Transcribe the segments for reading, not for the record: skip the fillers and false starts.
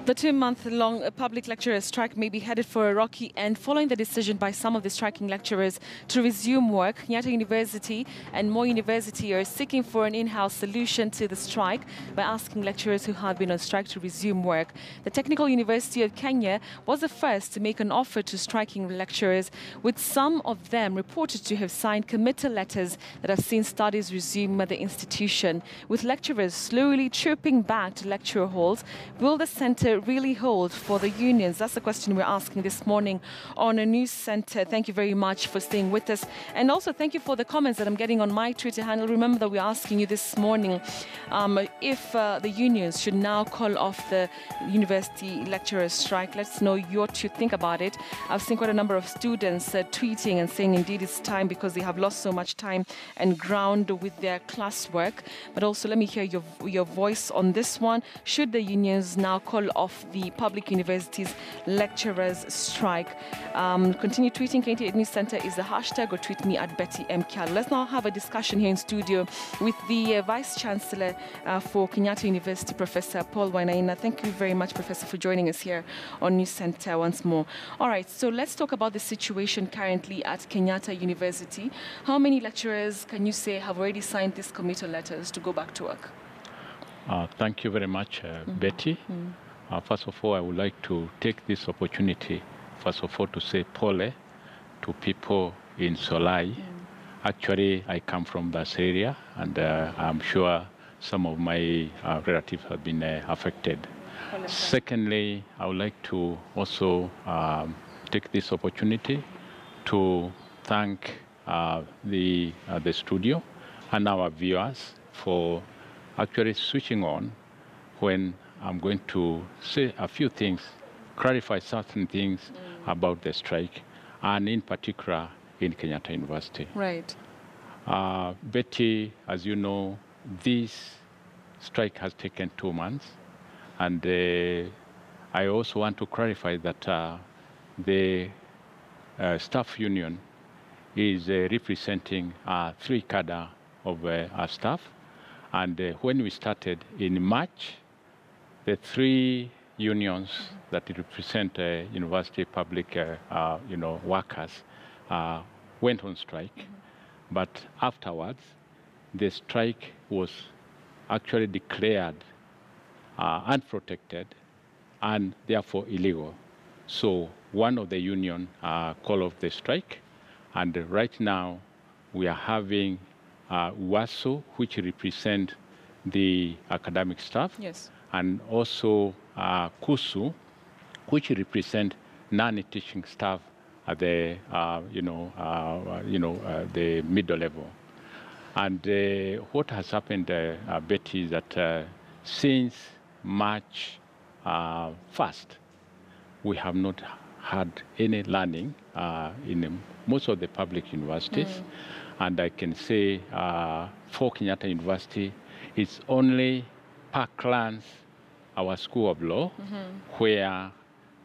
The 2-month-long public lecturer strike may be headed for a rocky end following the decision by some of the striking lecturers to resume work. Kenyatta University and Moi University are seeking for an in-house solution to the strike by asking lecturers who have been on strike to resume work. The Technical University of Kenya was the first to make an offer to striking lecturers, with some of them reported to have signed committal letters that have seen studies resume at the institution. With lecturers slowly trooping back to lecture halls, will the centre really hold for the unions? That's the question we're asking this morning on a news centre. Thank you very much for staying with us. And also thank you for the comments that I'm getting on my Twitter handle. Remember that we're asking you this morning if the unions should now call off the university lecturers strike. Let's know what you think about it. I've seen quite a number of students tweeting and saying indeed it's time because they have lost so much time and ground with their classwork. But also let me hear your voice on this one. Should the unions now call off the public universities lecturers strike? Continue tweeting. Kenyatta News Centre is the hashtag, or tweet me at Betty M. Kial. Let's now have a discussion here in studio with the Vice Chancellor for Kenyatta University, Professor Paul Wainaina. Thank you very much, Professor, for joining us here on News Centre once more. All right, so let's talk about the situation currently at Kenyatta University. How many lecturers can you say have already signed these committal letters to go back to work? Thank you very much, Betty. First of all, I would like to take this opportunity, first of all, to say pole to people in Solai. Actually, I come from that area, and I'm sure some of my relatives have been affected. Secondly, I would like to also take this opportunity to thank the studio and our viewers for actually switching on when I'm going to say a few things, clarify certain things about the strike, and in particular in Kenyatta University. Right. Betty, as you know, this strike has taken 2 months, and I also want to clarify that the staff union is representing 3 cadre of our staff, and when we started in March, the 3 unions that represent university public workers went on strike. But afterwards, the strike was actually declared unprotected and therefore illegal. So one of the union called off the strike, and right now we are having WASO, which represent the academic staff. Yes. And also KUSU, which represent non-teaching staff at the the middle level. And what has happened, Betty, is that since March 1st, we have not had any learning in most of the public universities. And I can say for Kenyatta University, it's only Parklands, our School of Law, where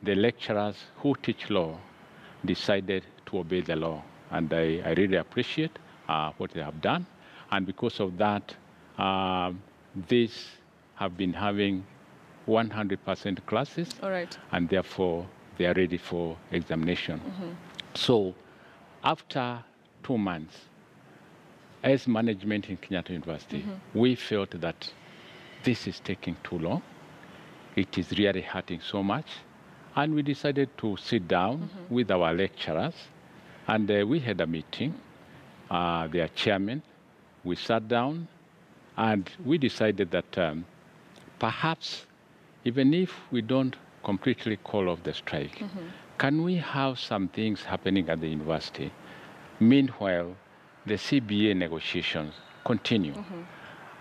the lecturers who teach law decided to obey the law. And I really appreciate what they have done. And because of that, these have been having 100% classes. All right. And therefore, they are ready for examination. So after 2 months, as management in Kenyatta University, we felt that this is taking too long. It is really hurting so much. And we decided to sit down with our lecturers. And we had a meeting, their chairman. We sat down and we decided that perhaps even if we don't completely call off the strike, can we have some things happening at the university? Meanwhile, the CBA negotiations continue.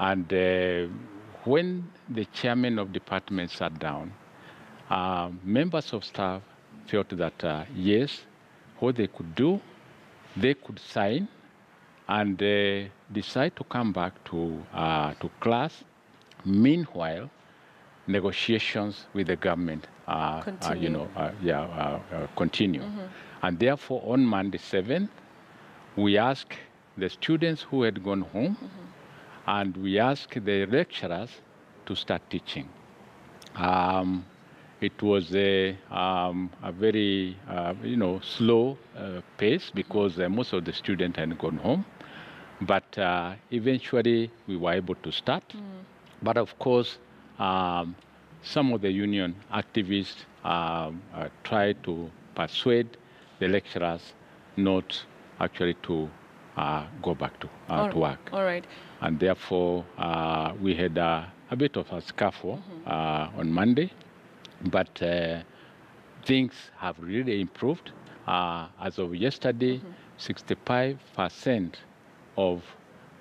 And when the chairman of department sat down, members of staff felt that, yes, what they could do, they could sign and decide to come back to class. Meanwhile, negotiations with the government continue. And therefore, on Monday 7th, we asked the students who had gone home, and we asked the lecturers to start teaching. it was a very, slow pace because most of the students had gone home. But eventually, we were able to start. But of course, some of the union activists tried to persuade the lecturers not actually to go back to work. All right. And therefore, we had a bit of a scuffle on Monday, but things have really improved. As of yesterday, 65% of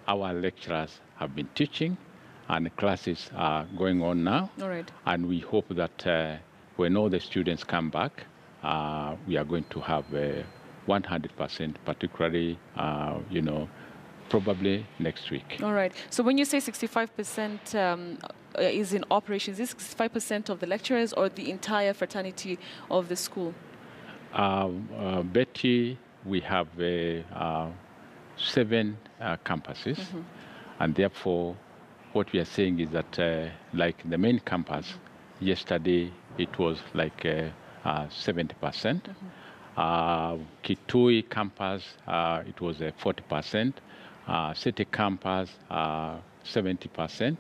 our lecturers have been teaching, and classes are going on now. All right. And we hope that when all the students come back, we are going to have 100%, particularly, probably next week. All right. So when you say 65% is in operations, is this 65% of the lecturers or the entire fraternity of the school? Betty, we have 7 campuses, and therefore what we are saying is that like the main campus, yesterday it was like 70%. Kitui campus, it was 40%. City campus, 70%.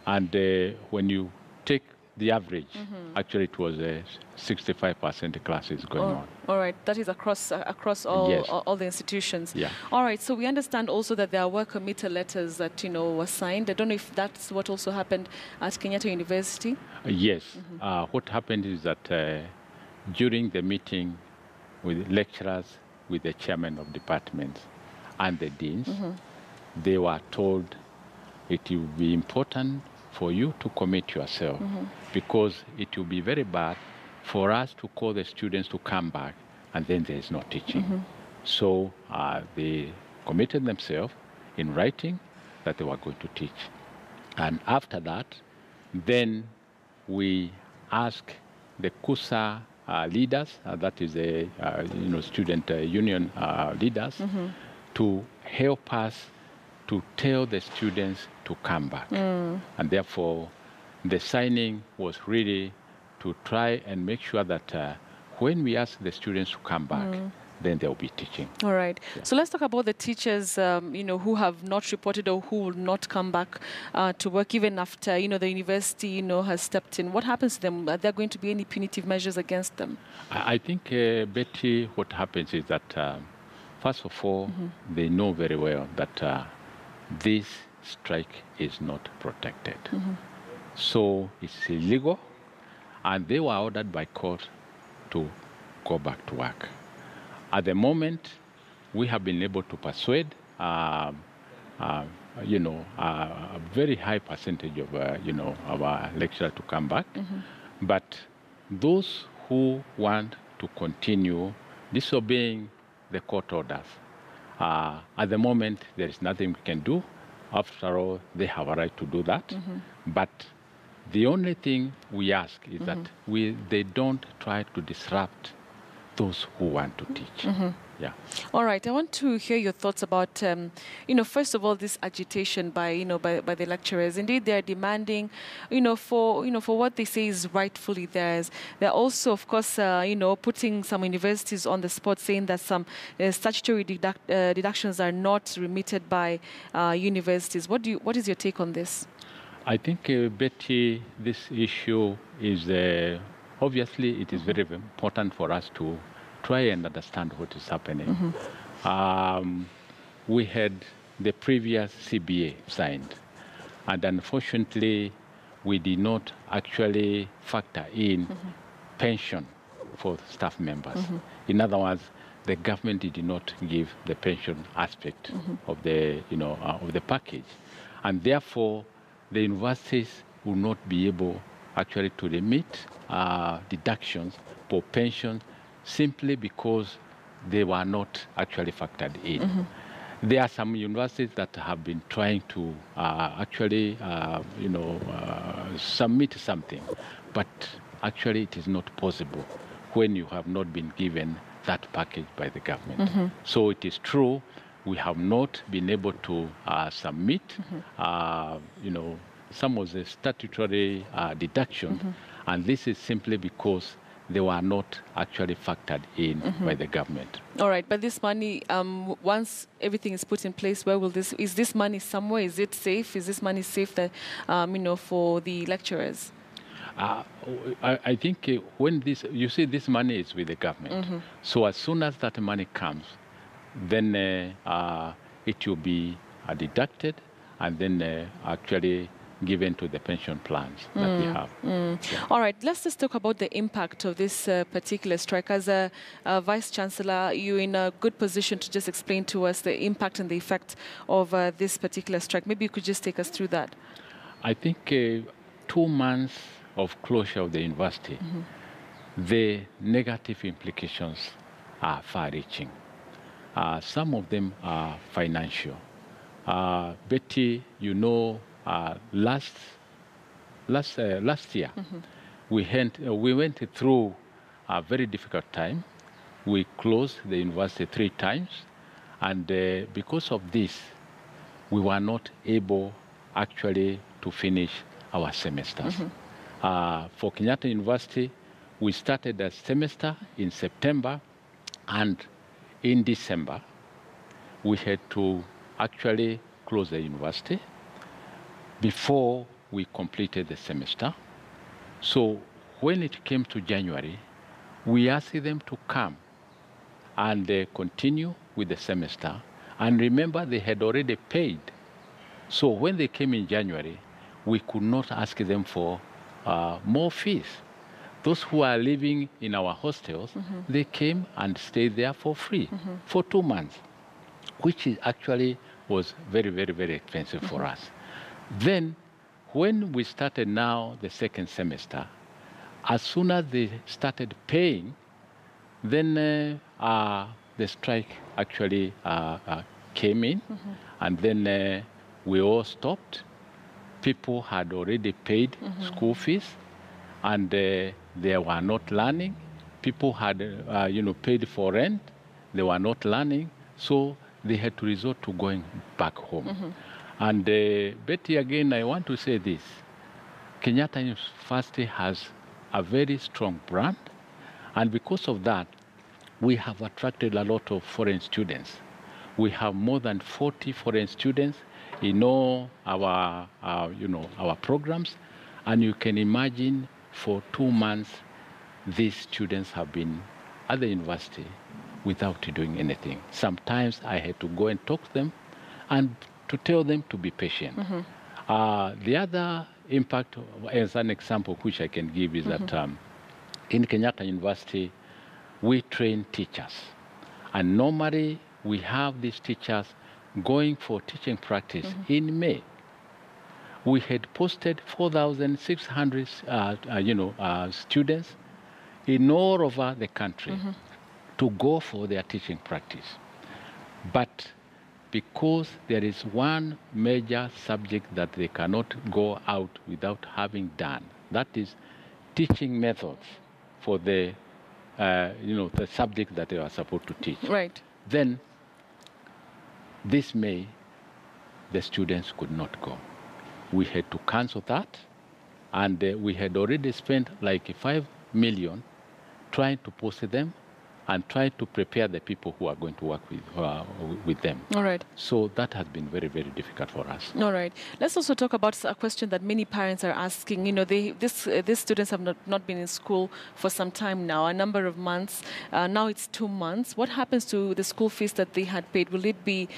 And when you take the average, actually it was 65% classes going on. All right, that is across all, Yes. all the institutions. Yeah. All right, so we understand also that there were committee letters that were signed. I don't know if that's what also happened at Kenyatta University. Yes. What happened is that during the meeting with lecturers, with the chairman of departments and the deans, they were told it will be important for you to commit yourself because it will be very bad for us to call the students to come back and then there is no teaching. So they committed themselves in writing that they were going to teach. And after that, then we asked the KUSA leaders, that is the student union leaders, to help us to tell the students to come back. And therefore, the signing was really to try and make sure that when we ask the students to come back, then they'll be teaching. All right. Yeah. So let's talk about the teachers, who have not reported or who will not come back to work even after, the university, has stepped in. What happens to them? Are there going to be any punitive measures against them? I think, Betty, what happens is that, first of all, they know very well that this strike is not protected. So it's illegal, and they were ordered by court to go back to work. At the moment, we have been able to persuade, a very high percentage of, our lecturers to come back. But those who want to continue disobeying the court orders, at the moment, there is nothing we can do. After all, they have a right to do that. But the only thing we ask is that they don't try to disrupt those who want to teach. Yeah. All right. I want to hear your thoughts about, first of all, this agitation by the lecturers. Indeed, they are demanding, for what they say is rightfully theirs. They're also, of course, putting some universities on the spot, saying that some statutory deductions are not remitted by universities. What is your take on this? I think, Betty, this issue is obviously it is very important for us to try and understand what is happening. We had the previous CBA signed, and unfortunately, we did not actually factor in pension for staff members. In other words, the government did not give the pension aspect of the of the package, and therefore the universities will not be able actually to remit deductions for pension simply because they were not actually factored in. There are some universities that have been trying to actually, submit something, but actually it is not possible when you have not been given that package by the government. So it is true, we have not been able to submit, some of the statutory deduction, And this is simply because they were not actually factored in by the government. All right, but this money, once everything is put in place, where will this, is this money somewhere? Is it safe? Is this money safe that, for the lecturers? I think when this, you see, this money is with the government. So as soon as that money comes, then it will be deducted and then actually given to the pension plans that we have. Yeah. All right, let's just talk about the impact of this particular strike. As a Vice Chancellor, you're in a good position to just explain to us the impact and the effect of this particular strike. Maybe you could just take us through that. I think 2 months of closure of the university, the negative implications are far-reaching. Some of them are financial. Betty, last year, we went through a very difficult time. We closed the university 3 times, and because of this, we were not able actually to finish our semesters. For Kenyatta University, we started a semester in September, and in December, we had to actually close the university before we completed the semester. So when it came to January, we asked them to come and continue with the semester. And remember, they had already paid. So when they came in January, we could not ask them for more fees. Those who are living in our hostels, they came and stayed there for free for 2 months, which is actually was very, very, very expensive for us. Then, when we started now the second semester, as soon as they started paying, then the strike actually came in, and then we all stopped. People had already paid school fees, and they were not learning. People had, paid for rent. They were not learning, so they had to resort to going back home. And Betty, again, I want to say this. Kenyatta University has a very strong brand, and because of that, we have attracted a lot of foreign students. We have more than 40 foreign students in all our programs, and you can imagine for 2 months, these students have been at the university without doing anything. Sometimes I had to go and talk to them and to tell them to be patient. The other impact, as an example, which I can give, is that in Kenyatta University, we train teachers. And normally, we have these teachers going for teaching practice in May. We had posted 4,600 students in all over the country to go for their teaching practice. But because there is one major subject that they cannot go out without having done, that is teaching methods for the subject that they are supposed to teach. Right. Then this May, the students could not go. We had to cancel that, and we had already spent like 5 million trying to post them and trying to prepare the people who are going to work with them. All right. So that has been very, very difficult for us. All right. Let's also talk about a question that many parents are asking. These students have not been in school for some time now, a number of months. Now it's 2 months. What happens to the school fees that they had paid? Will it be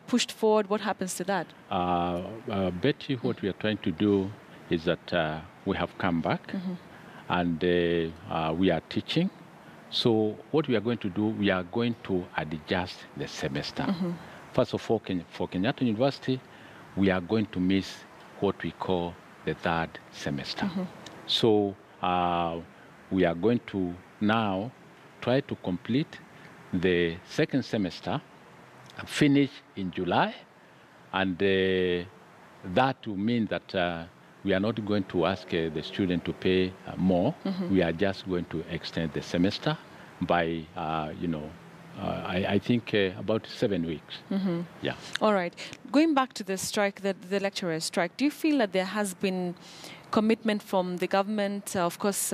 pushed forward? What happens to that? Betty, what we are trying to do is that we have come back and we are teaching. So what we are going to do, we are going to adjust the semester. First of all, for Kenyatta University, we are going to miss what we call the 3rd semester. So we are going to now try to complete the 2nd semester, finish in July, and that will mean that we are not going to ask the student to pay more. We are just going to extend the semester by, I think about 7 weeks. Yeah. All right. Going back to the strike, the lecturer strike, do you feel that there has been commitment from the government, of course,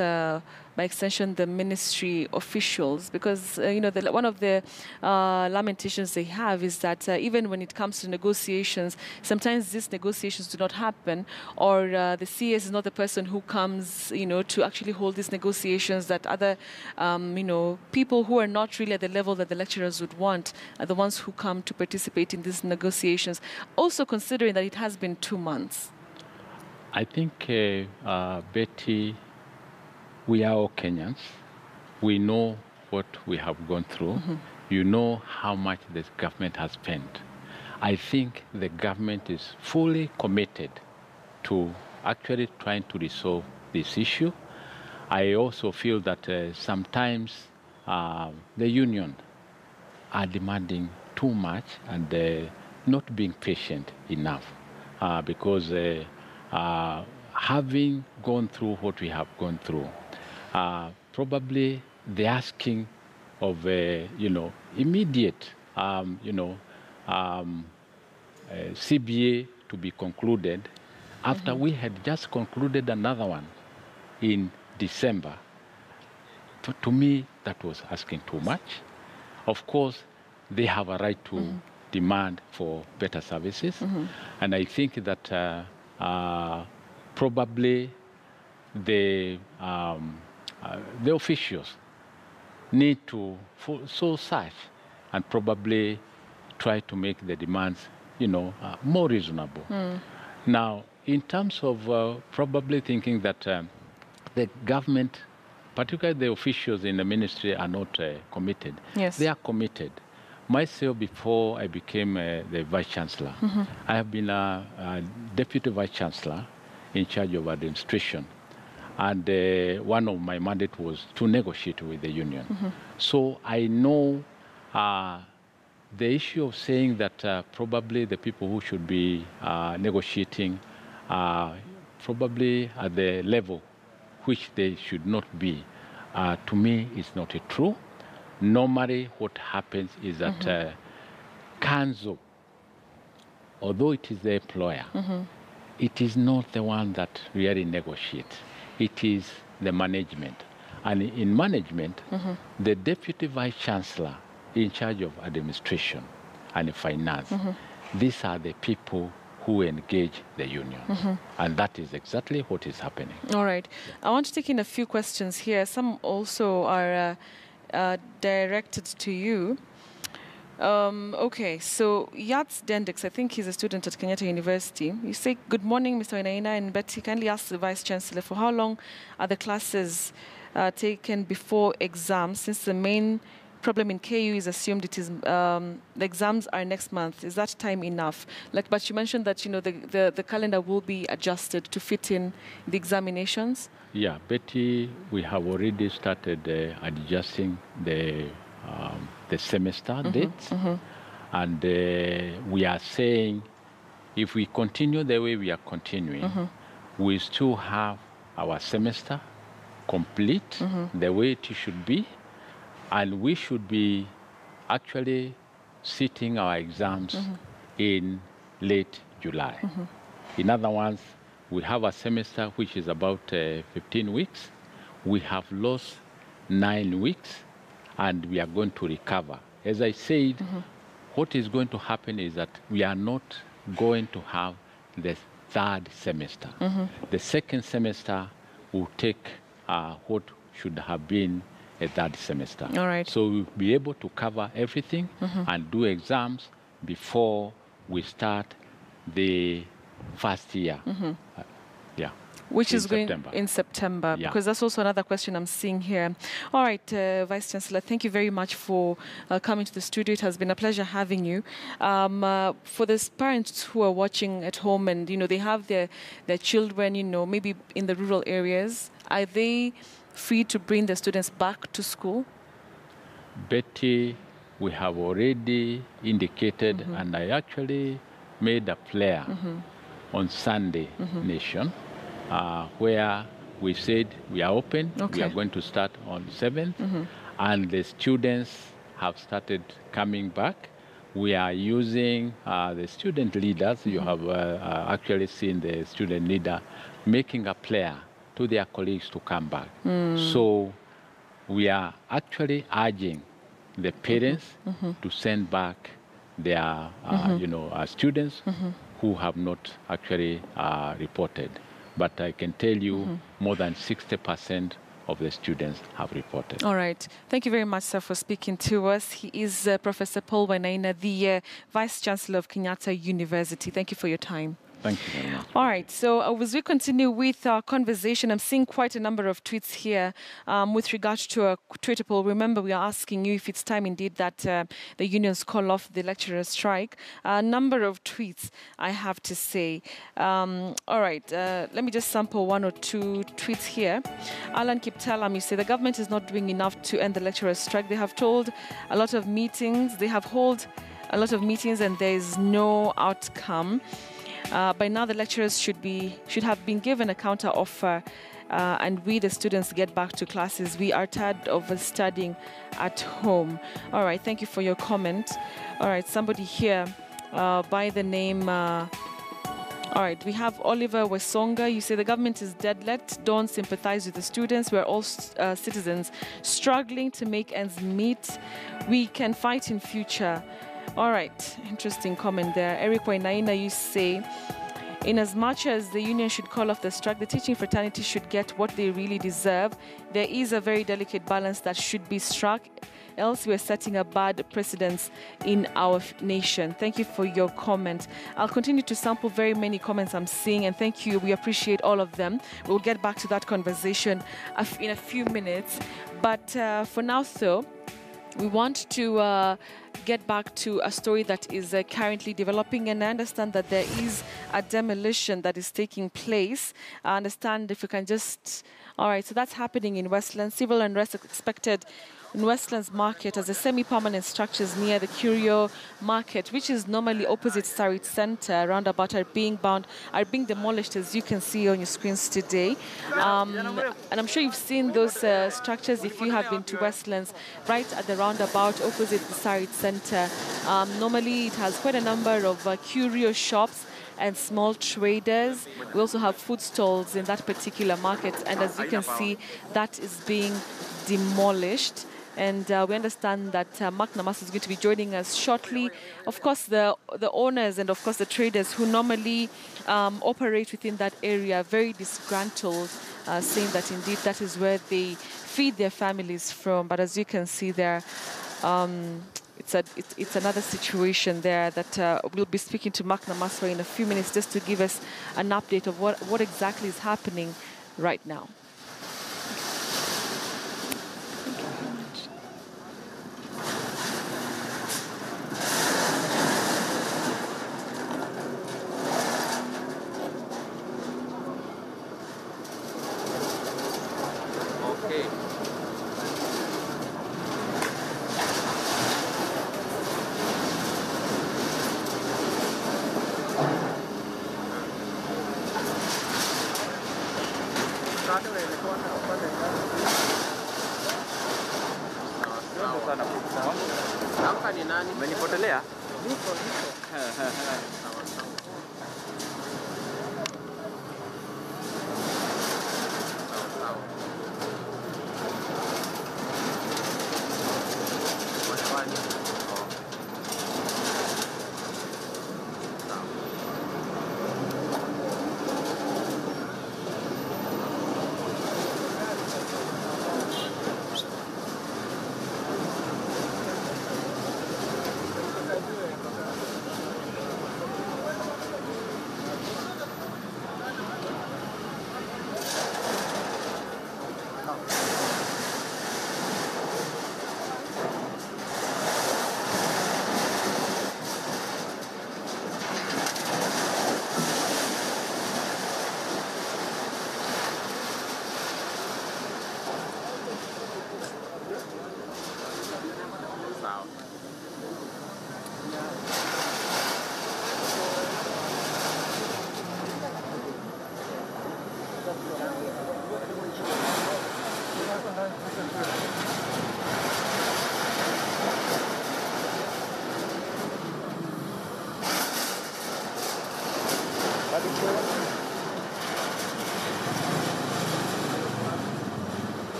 by extension, the ministry officials, because one of the lamentations they have is that even when it comes to negotiations, sometimes these negotiations do not happen, or the CS is not the person who comes, to actually hold these negotiations. That other, people who are not really at the level that the lecturers would want are the ones who come to participate in these negotiations. Also, considering that it has been 2 months. I think, Betty, we are all Kenyans. We know what we have gone through. You know how much this government has spent. I think the government is fully committed to actually trying to resolve this issue. I also feel that sometimes the union are demanding too much and not being patient enough because having gone through what we have gone through, probably the asking of immediate CBA to be concluded after we had just concluded another one in December. To me, that was asking too much. Of course, they have a right to demand for better services, and I think that probably the officials need to so search and probably try to make the demands, more reasonable. Now, in terms of probably thinking that the government, particularly the officials in the ministry, are not committed. Yes. They are committed. Myself, before I became the Vice Chancellor, I have been a Deputy Vice Chancellor in charge of administration. And one of my mandates was to negotiate with the union. So I know the issue of saying that probably the people who should be negotiating are probably at the level which they should not be, to me is not true. Normally what happens is that council, although it is the employer, it is not the one that really negotiates. It is the management. And in management, the Deputy Vice Chancellor in charge of administration and finance, these are the people who engage the union. And that is exactly what is happening. All right. I want to take in a few questions here. Some also are directed to you. Okay, so Yats Dendix, I think he's a student at Kenyatta University. You say, good morning, Mr. Wainaina and Betty. Kindly ask the Vice Chancellor, for how long are the classes taken before exams, since the main problem in KU is assumed it is the exams are next month. Is that time enough? But you mentioned that the calendar will be adjusted to fit in the examinations. Yeah, Betty, we have already started adjusting the semester dates, and we are saying if we continue the way we are continuing, we still have our semester complete the way it should be, and we should be actually sitting our exams in late July. In other words, we have a semester which is about 15 weeks. We have lost 9 weeks, and we are going to recover. As I said, what is going to happen is that we are not going to have the third semester. The second semester will take what should have been a third semester. All right. So we'll be able to cover everything and do exams before we start the first year. Yeah. Which is going in September, yeah. Because that's also another question I'm seeing here. All right, Vice Chancellor, thank you very much for coming to the studio. It has been a pleasure having you. For the parents who are watching at home and, they have their children, maybe in the rural areas, are they free to bring their students back to school? Betty, we have already indicated, and I actually made a flyer on Sunday Nation, where we said we are open, we are going to start on 7th, and the students have started coming back. We are using the student leaders. You have actually seen the student leader making a prayer to their colleagues to come back. So we are actually urging the parents to send back their students who have not actually reported. But I can tell you more than 60% of the students have reported. All right. Thank you very much, sir, for speaking to us. He is Professor Paul Wainaina, the Vice Chancellor of Kenyatta University. Thank you for your time. Thank you very much. All right, so as we continue with our conversation, I'm seeing quite a number of tweets here with regard to a Twitter poll. Remember, we are asking you if it's time indeed that the unions call off the lecturer strike. A number of tweets, I have to say. All right, let me just sample one or two tweets here. Alan Kiptalam, you say the government is not doing enough to end the lecturer strike. They have told a lot of meetings. They have held a lot of meetings and there is no outcome. By now, the lecturers should have been given a counter offer, and we, the students, get back to classes. We are tired of studying at home. All right, thank you for your comment. All right, somebody here by the name. All right, we have Oliver Wesonga. You say the government is dead. Don't sympathize with the students. We're all citizens struggling to make ends meet. We can fight in future. All right, interesting comment there. Eric Wainaina, you say, in as much as the union should call off the strike, the teaching fraternity should get what they really deserve. There is a very delicate balance that should be struck, else we're setting a bad precedence in our nation. Thank you for your comment. I'll continue to sample very many comments I'm seeing, and thank you. We appreciate all of them. We'll get back to that conversation in a few minutes. But for now, though, we want to get back to a story that is currently developing, and I understand that there is a demolition that is taking place. I understand if you can just... All right, so that's happening in Westlands. Civil unrest expected in Westlands Market as the semi-permanent structures near the Curio Market, which is normally opposite Sarit Center, roundabout, are being demolished, as you can see on your screens today. And I'm sure you've seen those structures if you have been to Westlands, right at the roundabout opposite the Sarit Center. Normally, it has quite a number of curio shops and small traders. We also have food stalls in that particular market, and as you can see, that is being demolished. And we understand that Mark Namas is going to be joining us shortly. Of course, the owners and, of course, the traders who normally operate within that area, very disgruntled, saying that indeed that is where they feed their families from. But as you can see there, it's another situation there that we'll be speaking to Mark Namas for in a few minutes, just to give us an update of what exactly is happening right now. Umenipotelea?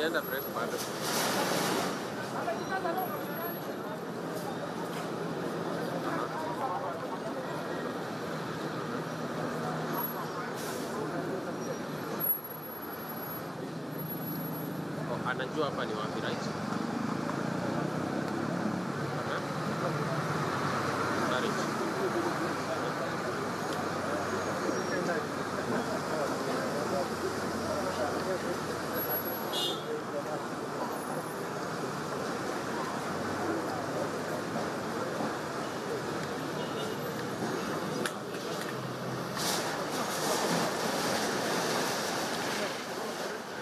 Anajua hapa ni wapi, right?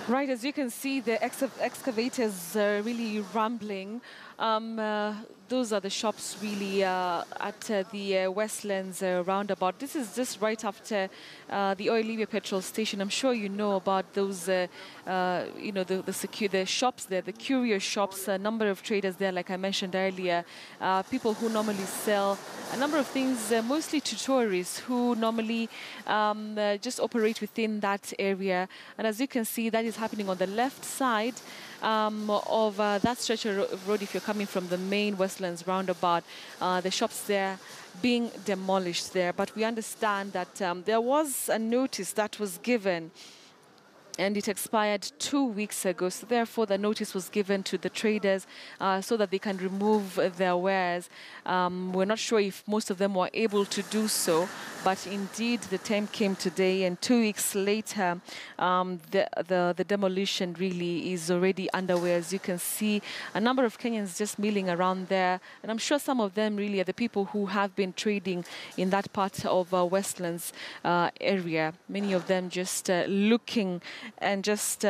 Right, as you can see, the excavators are really rumbling. Those are the shops really at the Westlands roundabout. This is just right after the Oil petrol station. I'm sure you know about those, the shops there, the courier shops, a number of traders there, like I mentioned earlier, people who normally sell a number of things, mostly to tourists who normally just operate within that area. And as you can see, that is happening on the left side of that stretch of road if you're coming from the main Westlands roundabout. The shops there being demolished there. But we understand that there was a notice that was given and it expired 2 weeks ago. So therefore, the notice was given to the traders so that they can remove their wares. We're not sure if most of them were able to do so, but indeed the time came today, and 2 weeks later, the demolition really is already underway. As you can see, a number of Kenyans just milling around there, and I'm sure some of them really are the people who have been trading in that part of Westlands area. Many of them just looking and just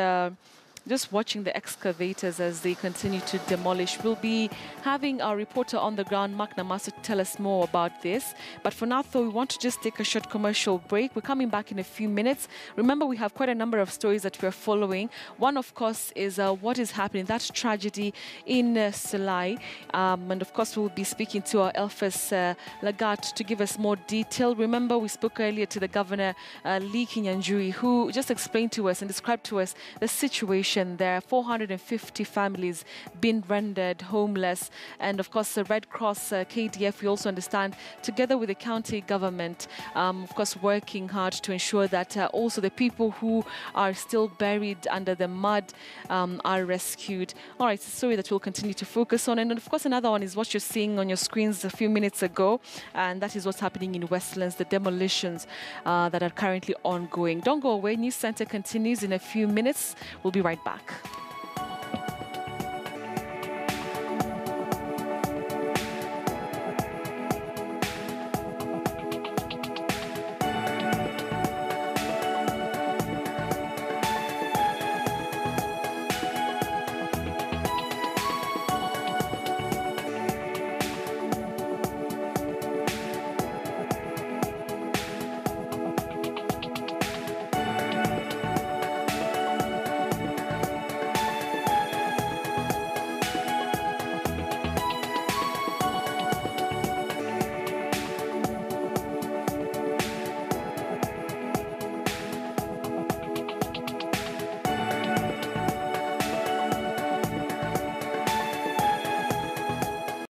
watching the excavators as they continue to demolish. We'll be having our reporter on the ground, Mark Namaso, to tell us more about this. But for now, though, we want to just take a short commercial break. We're coming back in a few minutes. Remember, we have quite a number of stories that we're following. One, of course, is what is happening, that tragedy in Selai. And, of course, we'll be speaking to our Elphas Lagat to give us more detail. Remember, we spoke earlier to the Governor, Lee Kinyanjui, who just explained to us and described to us the situation there. 450 families been rendered homeless, and of course the Red Cross, KDF, we also understand, together with the county government, of course working hard to ensure that also the people who are still buried under the mud are rescued. All right, it's a story that we'll continue to focus on, and of course another one is what you're seeing on your screens a few minutes ago, and that is what's happening in Westlands, the demolitions that are currently ongoing. Don't go away. News Center continues in a few minutes. We'll be right back.